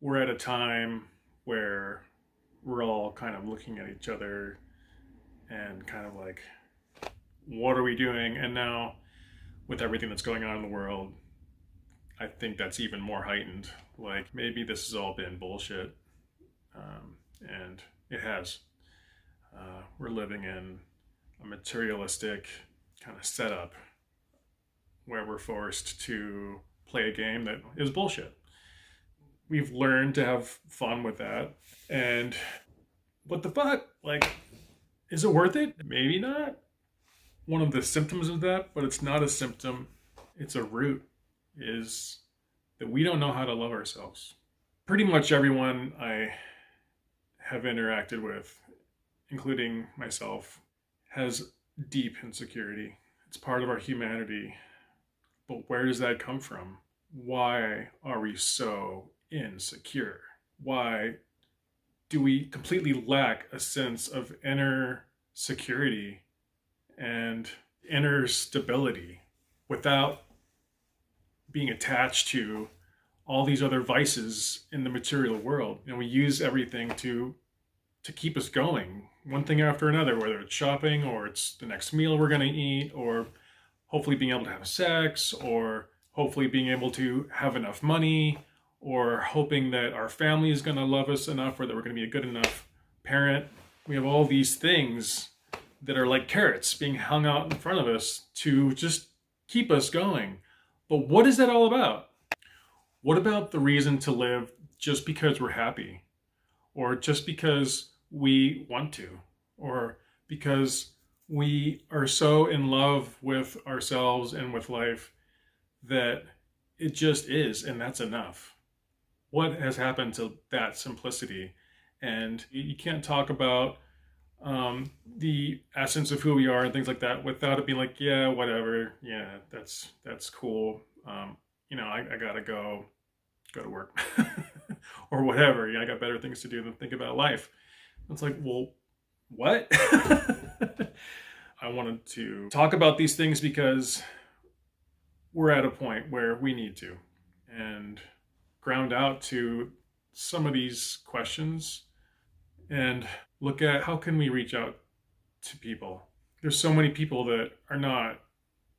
we're at a time where we're all kind of looking at each other and kind of like, what are we doing? And now, with everything that's going on in the world, I think that's even more heightened. Like, maybe this has all been bullshit. And it has. We're living in a materialistic kind of setup where we're forced to play a game that is bullshit. We've learned to have fun with that. And what the fuck? Like, is it worth it? Maybe not. One of the symptoms of that, but it's not a symptom, it's a root, is that we don't know how to love ourselves. Pretty much everyone I have interacted with, including myself, has deep insecurity. It's part of our humanity. But where does that come from? Why are we so insecure? Why do we completely lack a sense of inner security and inner stability without being attached to all these other vices in the material world? We use everything to keep us going, one thing after another, whether it's shopping or it's the next meal we're going to eat, or hopefully being able to have sex, or hopefully being able to have enough money, or hoping that our family is going to love us enough or that we're going to be a good enough parent. We have all these things that are like carrots being hung out in front of us to just keep us going. But what is that all about? What about the reason to live just because we're happy? Or just because we want to? Or because we are so in love with ourselves and with life that it just is, and that's enough? What has happened to that simplicity? And you can't talk about the essence of who we are and things like that without it being like, yeah, whatever, yeah, that's cool. I gotta go to work or whatever. I got better things to do than think about life. It's like, well, what? I wanted to talk about these things because we're at a point where we need to and ground out to some of these questions and look at how can we reach out to people. There's so many people that are not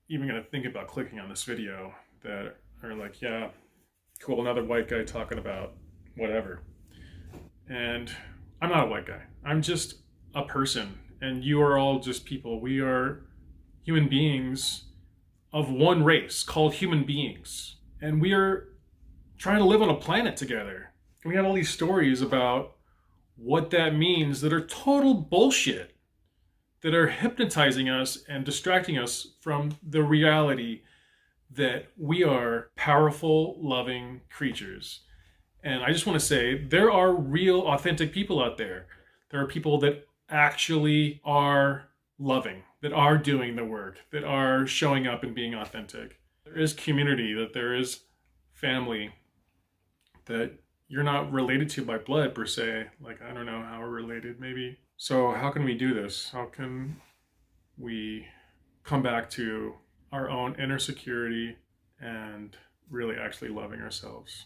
even going to think about clicking on this video that are like, yeah, cool, another white guy talking about whatever. And I'm not a white guy. I'm just a person. And you are all just people. We are human beings of one race called human beings. And we are trying to live on a planet together. And we have all these stories about what that means that are total bullshit, that are hypnotizing us and distracting us from the reality that we are powerful, loving creatures. And I just want to say there are real, authentic people out there. There are people that actually are loving, that are doing the work, that are showing up and being authentic. There is community, that there is family that you're not related to by blood per se. Like, I don't know how we're related, maybe. So, how can we do this? How can we come back to our own inner security and really actually loving ourselves?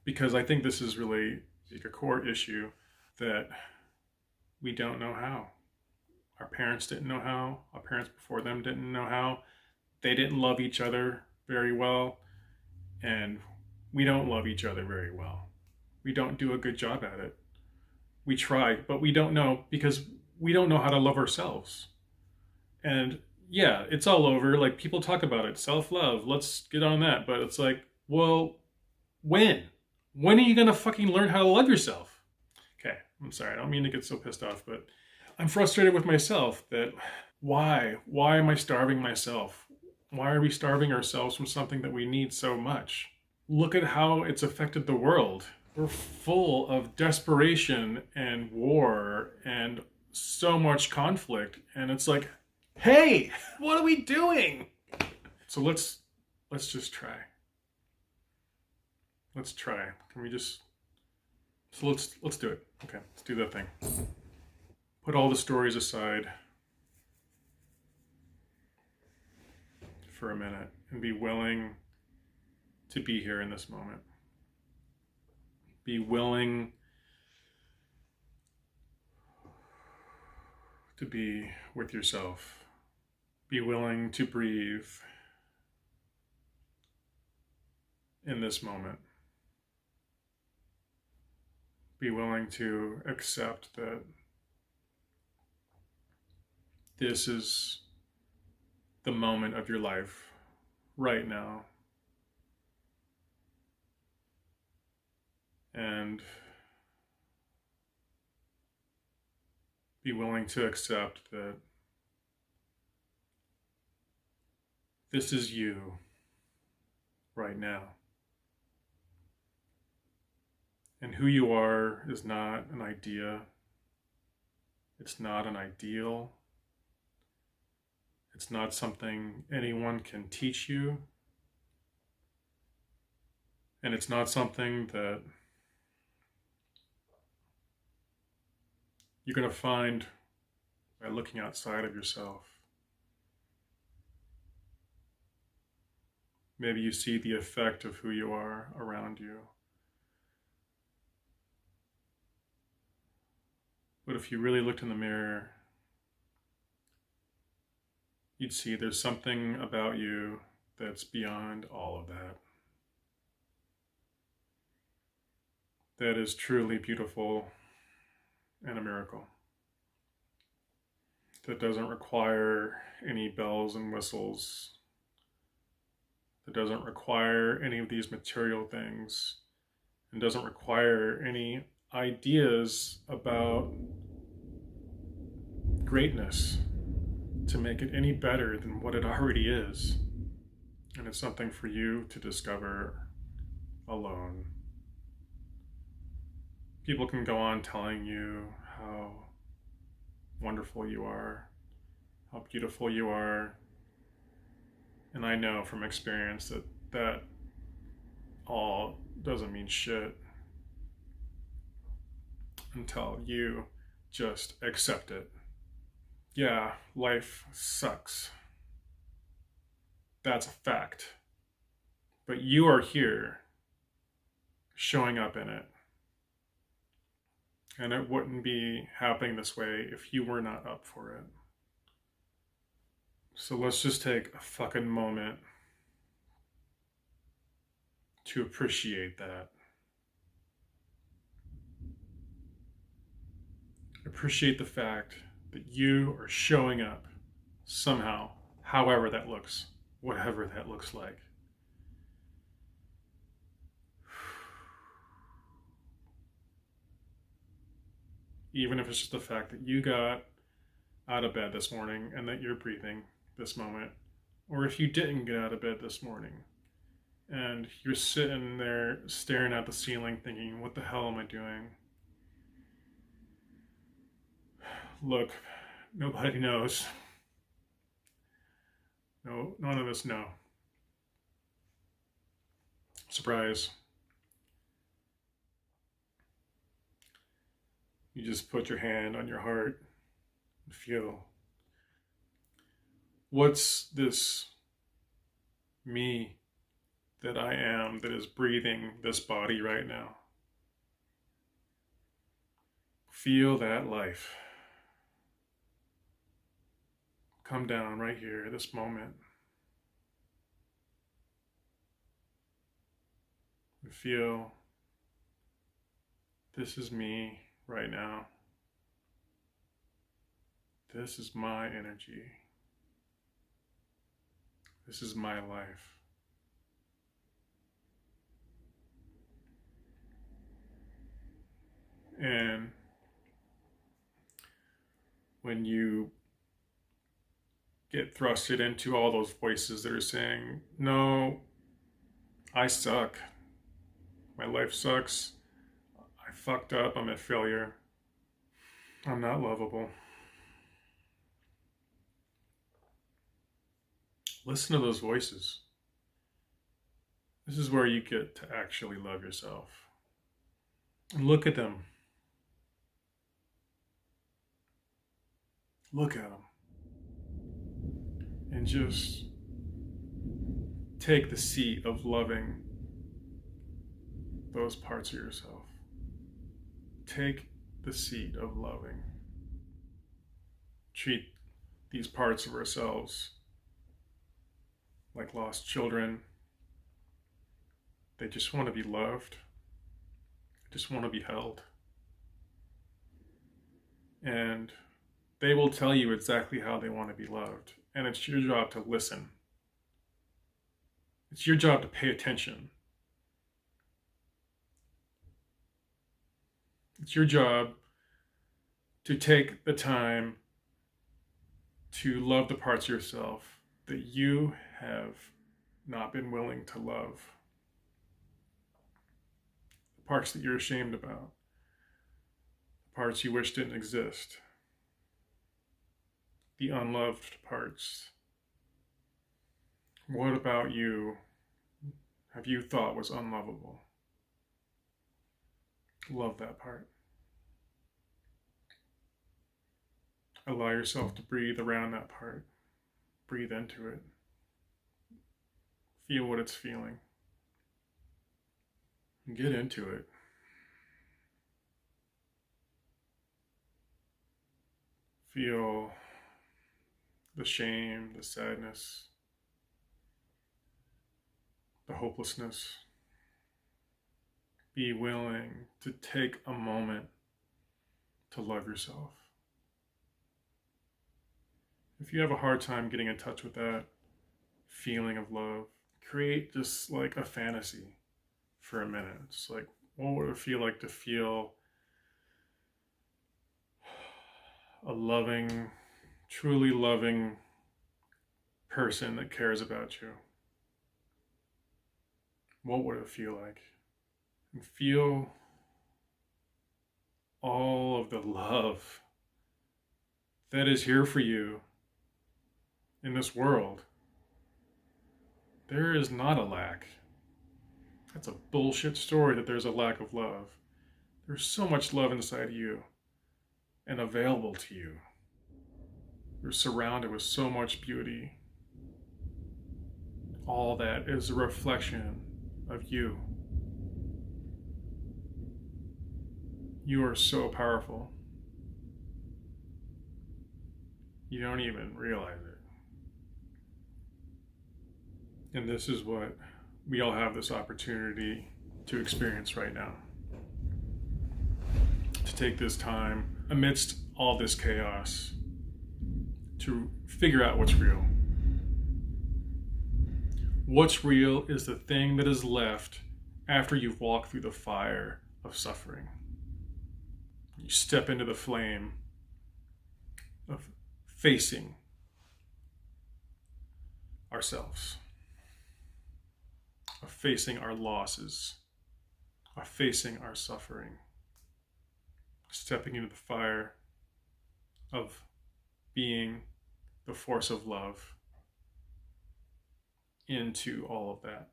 Because I think this is really like a core issue that we don't know how. Our parents didn't know how. Our parents before them didn't know how. They didn't love each other very well. And we don't love each other very well. We don't do a good job at it. We try, but we don't know because we don't know how to love ourselves. And yeah, it's all over. Like, people talk about it, self love. Let's get on that. But it's like, well, when? When are you going to fucking learn how to love yourself? Okay, I'm sorry. I don't mean to get so pissed off, but I'm frustrated with myself that why? Why am I starving myself? Why are we starving ourselves from something that we need so much? Look at how it's affected the world. We're full of desperation and war and so much conflict. And it's like, hey, what are we doing? So let's just try. Let's try. Can we just so let's do it. Okay, let's do that thing. Put all the stories aside for a minute and be willing to be here in this moment. Be willing to be with yourself. Be willing to breathe in this moment. Be willing to accept that this is the moment of your life right now. And be willing to accept that this is you right now. And who you are is not an idea. It's not an ideal. It's not something anyone can teach you. And it's not something that you're going to find by looking outside of yourself. Maybe you see the effect of who you are around you. But if you really looked in the mirror, you'd see there's something about you that's beyond all of that. That is truly beautiful and a miracle. That doesn't require any bells and whistles. That doesn't require any of these material things. And doesn't require any ideas about greatness to make it any better than what it already is. And it's something for you to discover alone. People can go on telling you how wonderful you are, how beautiful you are. And I know from experience that that all doesn't mean shit until you just accept it. Yeah, life sucks. That's a fact. But you are here, showing up in it. And it wouldn't be happening this way if you were not up for it. So let's just take a fucking moment to appreciate that. Appreciate the fact that you are showing up somehow, however that looks, whatever that looks like. Even if it's just the fact that you got out of bed this morning and that you're breathing this moment, or if you didn't get out of bed this morning and you're sitting there staring at the ceiling thinking, what the hell am I doing? Look, nobody knows. No, none of us know. Surprise. You just put your hand on your heart and feel, what's this me that I am that is breathing this body right now? Feel that life come down right here, this moment. And feel, this is me right now. This is my energy. This is my life. And when you get thrusted into all those voices that are saying, no, I suck. My life sucks. I fucked up. I'm a failure. I'm not lovable. Listen to those voices. This is where you get to actually love yourself. And look at them. Look at them. And just take the seat of loving those parts of yourself. take the seat of loving. Treat these parts of ourselves like lost children. They just want to be loved, just want to be held. And they will tell you exactly how they want to be loved. And it's your job to listen. It's your job to pay attention. It's your job to take the time to love the parts of yourself that you have not been willing to love. The parts that you're ashamed about. The parts you wish didn't exist. The unloved parts. What about you have you thought was unlovable? Love that part. Allow yourself to breathe around that part. Breathe into it. Feel what it's feeling. Get into it. Feel the shame, the sadness, the hopelessness. Be willing to take a moment to love yourself. If you have a hard time getting in touch with that feeling of love, create just like a fantasy for a minute. It's like, what would it feel like to feel a loving, truly loving person that cares about you? What would it feel like? And feel all of the love that is here for you in this world. There is not a lack. That's a bullshit story that there's a lack of love. There's so much love inside of you and available to you. You're surrounded with so much beauty. All that is a reflection of you. You are so powerful. You don't even realize it. And this is what we all have this opportunity to experience right now. To take this time amidst all this chaos to figure out what's real. What's real is the thing that is left after you've walked through the fire of suffering. You step into the flame of facing ourselves, of facing our losses, of facing our suffering, stepping into the fire of being the force of love into all of that.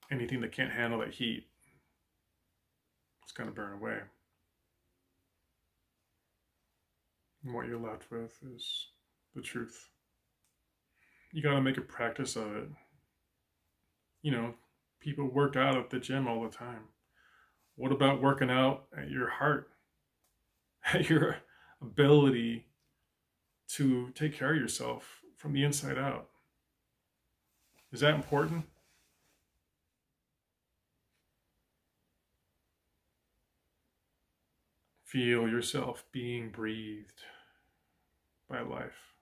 Anything that can't handle that heat, it's going to burn away. And what you're left with is the truth. You got to make a practice of it. You know, people work out at the gym all the time. What about working out at your heart? At your ability to take care of yourself from the inside out? Is that important? Feel yourself being breathed by life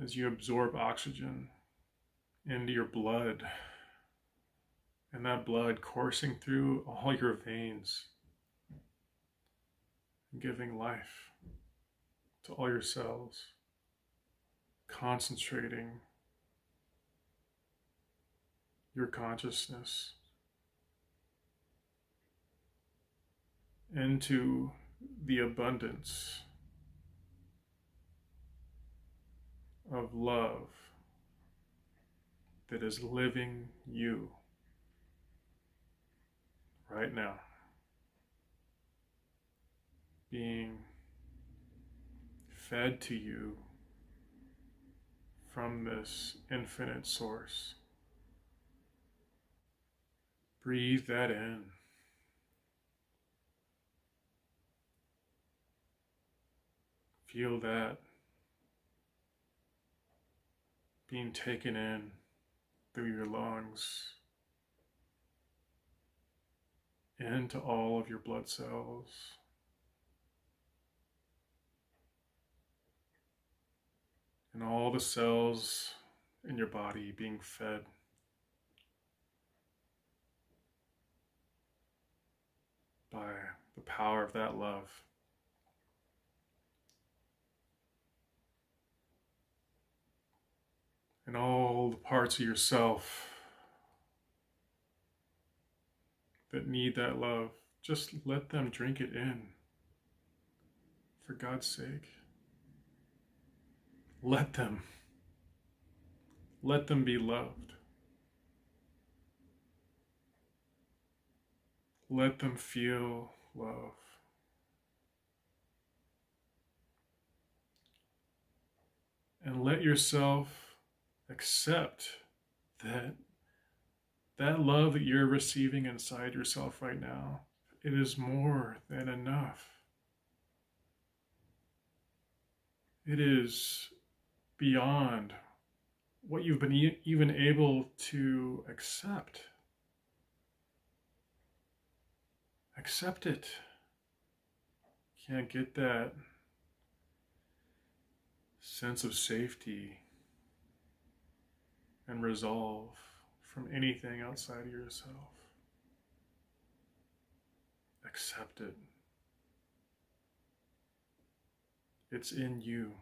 as you absorb oxygen into your blood, and that blood coursing through all your veins, giving life to all your cells, concentrating your consciousness into the abundance of love that is living you right now, being fed to you from this infinite source. Breathe that in. Feel that being taken in through your lungs, into all of your blood cells, and all the cells in your body being fed by the power of that love. And all the parts of yourself that need that love, just let them drink it in. For God's sake. Let them. Let them be loved. Let them feel love. And let yourself accept that love that you're receiving inside yourself right now, it is more than enough. It is beyond what you've been even able to accept. Accept it. Can't get that sense of safety and resolve from anything outside of yourself. Accept it. It's in you.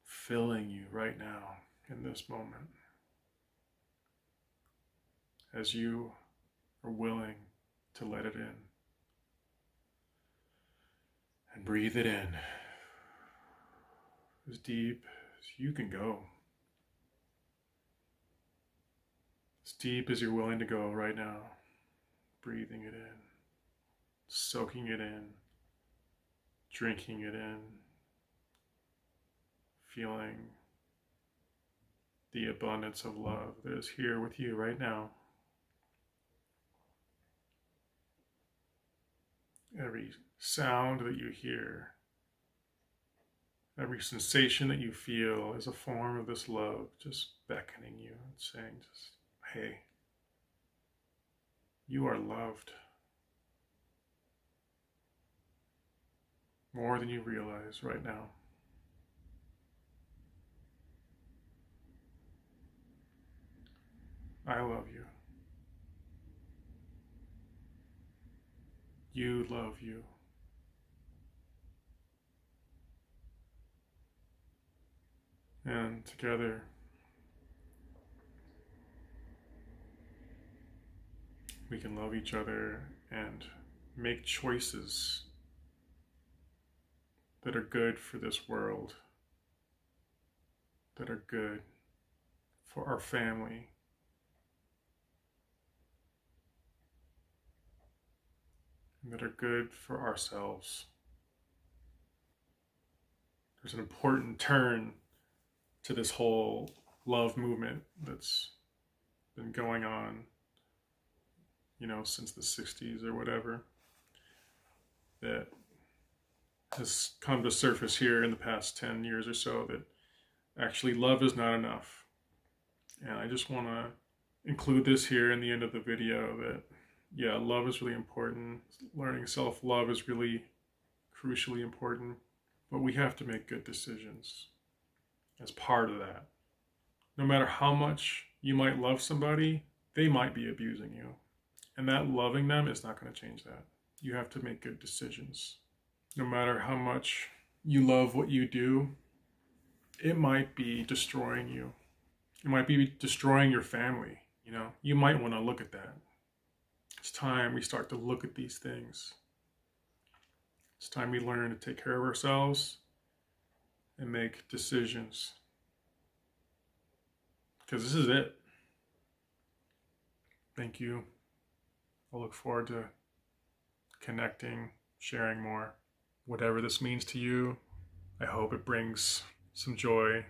Filling you right now in this moment. As you are willing to let it in. And breathe it in. As deep as you can go. As deep as you're willing to go right now. Breathing it in. Soaking it in. Drinking it in. Feeling the abundance of love that is here with you right now. Every sound that you hear, every sensation that you feel is a form of this love just beckoning you and saying, just, hey, you are loved more than you realize right now. I love you. You love you. And together, we can love each other and make choices that are good for this world, that are good for our family, and that are good for ourselves. There's an important turn to this whole love movement that's been going on, since the 60s or whatever, that has come to surface here in the past 10 years or so, that actually love is not enough. And I just want to include this here in the end of the video that, yeah, love is really important. Learning self-love is really crucially important, but we have to make good decisions as part of that. No matter how much you might love somebody, they might be abusing you. And that loving them is not going to change that. You have to make good decisions. No matter how much you love what you do, it might be destroying you. It might be destroying your family. You might want to look at that. It's time we start to look at these things. It's time we learn to take care of ourselves and make decisions. Because this is it. Thank you. I look forward to connecting, sharing more. Whatever this means to you, I hope it brings some joy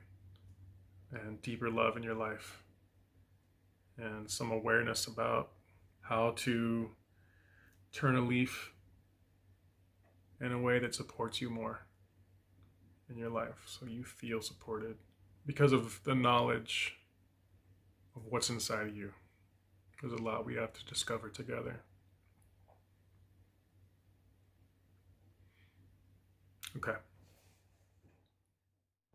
and deeper love in your life and some awareness about how to turn a leaf in a way that supports you more in your life, so you feel supported because of the knowledge of what's inside of you. There's a lot we have to discover together. Okay.